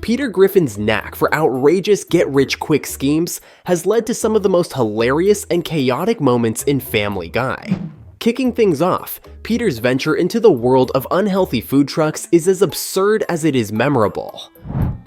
Peter Griffin's knack for outrageous get-rich-quick schemes has led to some of the most hilarious and chaotic moments in Family Guy. Kicking things off, Peter's venture into the world of unhealthy food trucks is as absurd as it is memorable.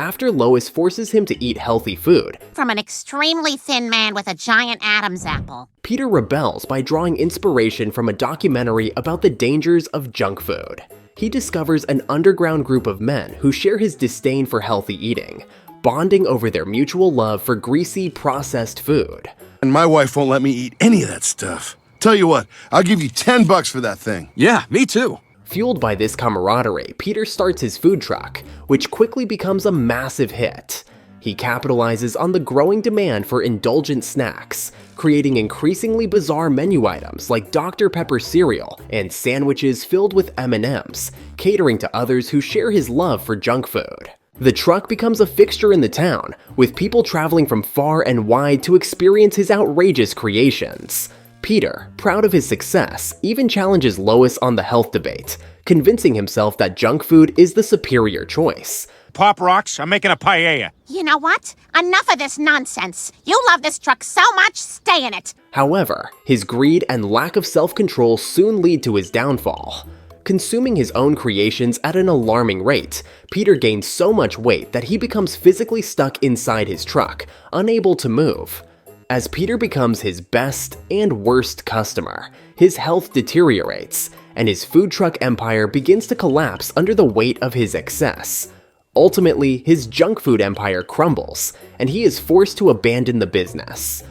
After Lois forces him to eat healthy food from an extremely thin man with a giant Adam's apple, Peter rebels by drawing inspiration from a documentary about the dangers of junk food. He discovers an underground group of men who share his disdain for healthy eating, bonding over their mutual love for greasy, processed food. And my wife won't let me eat any of that stuff. Tell you what, I'll give you $10 for that thing. Yeah, me too. Fueled by this camaraderie, Peter starts his food truck, which quickly becomes a massive hit. He capitalizes on the growing demand for indulgent snacks, creating increasingly bizarre menu items like Dr. Pepper cereal and sandwiches filled with M&Ms, catering to others who share his love for junk food. The truck becomes a fixture in the town, with people traveling from far and wide to experience his outrageous creations. Peter, proud of his success, even challenges Lois on the health debate, convincing himself that junk food is the superior choice. Pop rocks, I'm making a paella. You know what? Enough of this nonsense. You love this truck so much, stay in it. However, his greed and lack of self-control soon lead to his downfall. Consuming his own creations at an alarming rate, Peter gains so much weight that he becomes physically stuck inside his truck, unable to move. As Peter becomes his best and worst customer, his health deteriorates, and his food truck empire begins to collapse under the weight of his excess. Ultimately, his junk food empire crumbles, and he is forced to abandon the business.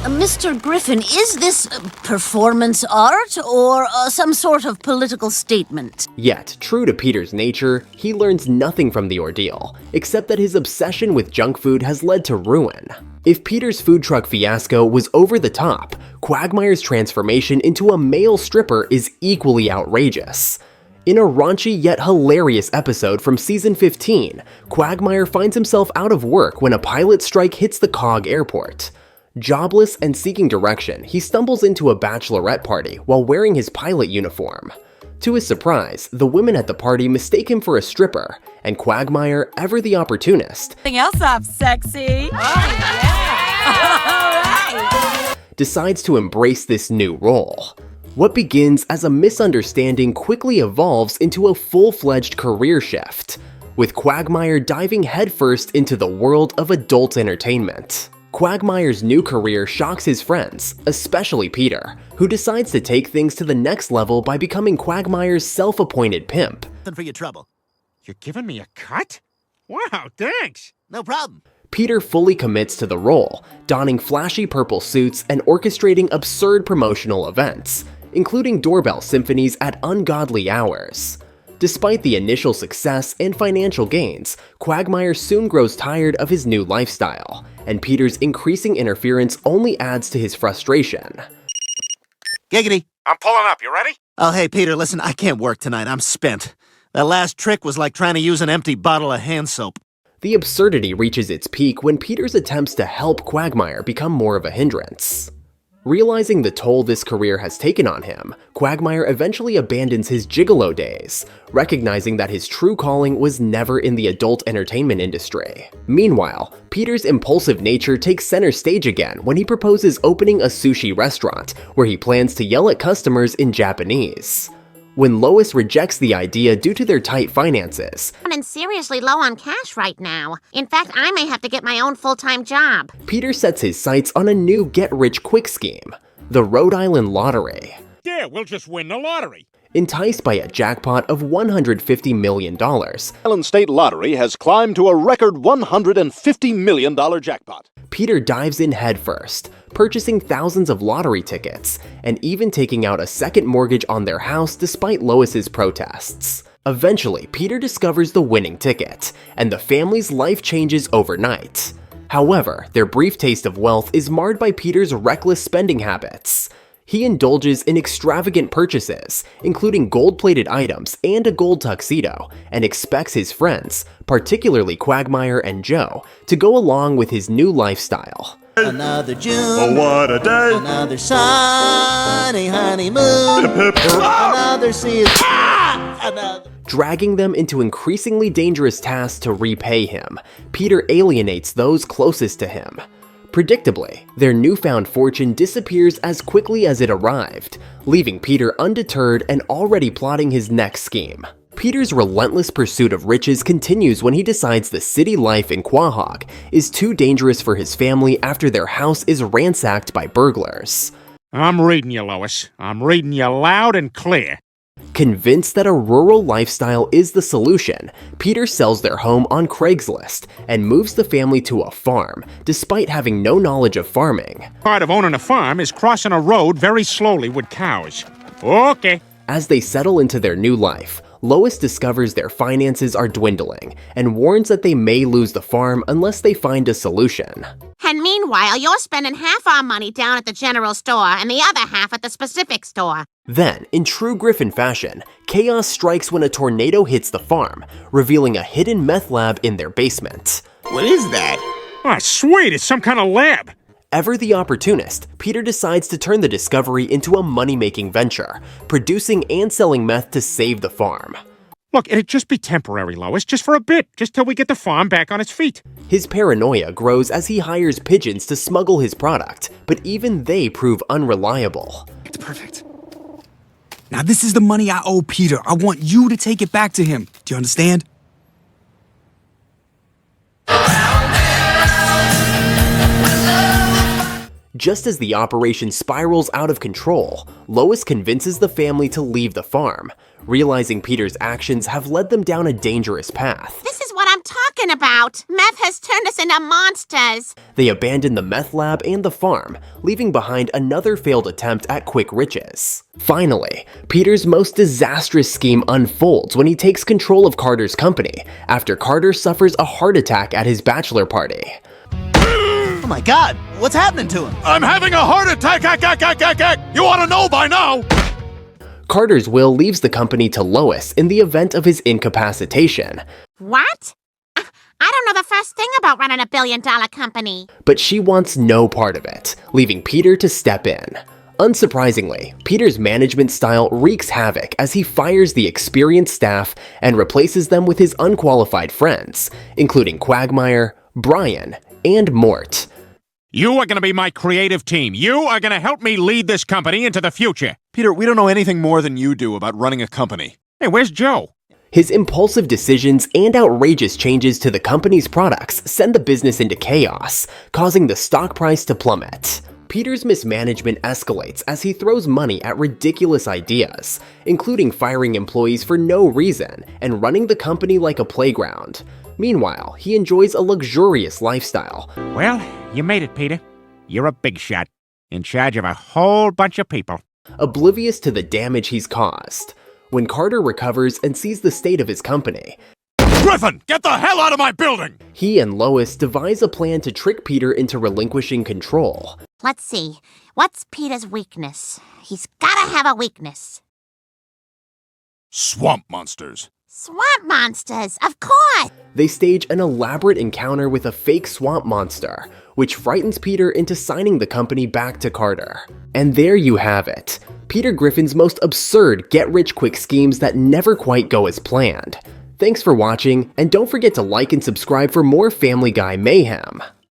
Mr. Griffin, is this performance art or some sort of political statement? Yet, true to Peter's nature, he learns nothing from the ordeal, except that his obsession with junk food has led to ruin. If Peter's food truck fiasco was over the top, Quagmire's transformation into a male stripper is equally outrageous. In a raunchy yet hilarious episode from season 15, Quagmire finds himself out of work when a pilot strike hits the Cog airport. Jobless and seeking direction, he stumbles into a bachelorette party while wearing his pilot uniform. To his surprise, the women at the party mistake him for a stripper, and Quagmire, ever the opportunist, Anything else up, sexy? decides to embrace this new role. What begins as a misunderstanding quickly evolves into a full-fledged career shift, with Quagmire diving headfirst into the world of adult entertainment. Quagmire's new career shocks his friends, especially Peter, who decides to take things to the next level by becoming Quagmire's self-appointed pimp. Nothing for your trouble. You're giving me a cut? Wow, thanks. No problem. Peter fully commits to the role, donning flashy purple suits and orchestrating absurd promotional events, including doorbell symphonies at ungodly hours. Despite the initial success and financial gains, Quagmire soon grows tired of his new lifestyle, and Peter's increasing interference only adds to his frustration. Giggity. I'm pulling up, you ready? Oh, hey, Peter, listen, I can't work tonight. I'm spent. That last trick was like trying to use an empty bottle of hand soap. The absurdity reaches its peak when Peter's attempts to help Quagmire become more of a hindrance. Realizing the toll this career has taken on him, Quagmire eventually abandons his gigolo days, recognizing that his true calling was never in the adult entertainment industry. Meanwhile, Peter's impulsive nature takes center stage again when he proposes opening a sushi restaurant where he plans to yell at customers in Japanese. When Lois rejects the idea due to their tight finances, I'm seriously low on cash right now. In fact, I may have to get my own full-time job. Peter sets his sights on a new get-rich-quick scheme, the Rhode Island Lottery. Yeah, we'll just win the lottery. Enticed by a jackpot of $150 million, Island State Lottery has climbed to a record $150 million jackpot. Peter dives in headfirst, purchasing thousands of lottery tickets, and even taking out a second mortgage on their house despite Lois's protests. Eventually, Peter discovers the winning ticket, and the family's life changes overnight. However, their brief taste of wealth is marred by Peter's reckless spending habits. He indulges in extravagant purchases, including gold-plated items and a gold tuxedo, and expects his friends, particularly Quagmire and Joe, to go along with his new lifestyle. Another June. Oh, what a day! Another sunny honeymoon. Another season. Another. dragging them into increasingly dangerous tasks to repay him. Peter alienates those closest to him. Predictably, their newfound fortune disappears as quickly as it arrived, leaving Peter undeterred and already plotting his next scheme. Peter's relentless pursuit of riches continues when he decides the city life in Quahog is too dangerous for his family after their house is ransacked by burglars. I'm reading you, Lois. I'm reading you loud and clear. Convinced that a rural lifestyle is the solution, Peter sells their home on Craigslist and moves the family to a farm, despite having no knowledge of farming. Part of owning a farm is crossing a road very slowly with cows. Okay. As they settle into their new life, Lois discovers their finances are dwindling and warns that they may lose the farm unless they find a solution. And meanwhile, you're spending half our money down at the general store and the other half at the specific store. Then, in true Griffin fashion, chaos strikes when a tornado hits the farm, revealing a hidden meth lab in their basement. What is that? Oh, sweet. It's some kind of lab. Ever the opportunist, Peter decides to turn the discovery into a money-making venture, producing and selling meth to save the farm. Look, it'd just be temporary, Lois, just for a bit, just till we get the farm back on its feet. His paranoia grows as he hires pigeons to smuggle his product, but even they prove unreliable. It's perfect. Now this is the money I owe Peter. I want you to take it back to him. Do you understand? Just as the operation spirals out of control, Lois convinces the family to leave the farm, realizing Peter's actions have led them down a dangerous path. This is what I'm talking about. Meth has turned us into monsters. They abandon the meth lab and the farm, leaving behind another failed attempt at quick riches. Finally, Peter's most disastrous scheme unfolds when he takes control of Carter's company, after Carter suffers a heart attack at his bachelor party. Oh my God, what's happening to him? I'm having a heart attack! You ought to know by now! Carter's will leaves the company to Lois in the event of his incapacitation. What? I don't know the first thing about running a billion-dollar company. But she wants no part of it, leaving Peter to step in. Unsurprisingly, Peter's management style wreaks havoc as he fires the experienced staff and replaces them with his unqualified friends, including Quagmire, Brian, and Mort. You are going to be my creative team. You are going to help me lead this company into the future. Peter, we don't know anything more than you do about running a company. Hey, where's Joe? His impulsive decisions and outrageous changes to the company's products send the business into chaos, causing the stock price to plummet. Peter's mismanagement escalates as he throws money at ridiculous ideas, including firing employees for no reason and running the company like a playground. Meanwhile, he enjoys a luxurious lifestyle. Well, you made it, Peter. You're a big shot, in charge of a whole bunch of people. Oblivious to the damage he's caused. When Carter recovers and sees the state of his company, Griffin, get the hell out of my building! he and Lois devise a plan to trick Peter into relinquishing control. Let's see. What's Peter's weakness? He's gotta have a weakness. Swamp monsters. Swamp monsters, of course! They stage an elaborate encounter with a fake swamp monster, which frightens Peter into signing the company back to Carter. And there you have it. Peter Griffin's most absurd get-rich-quick schemes that never quite go as planned. Thanks for watching, and don't forget to like and subscribe for more Family Guy mayhem.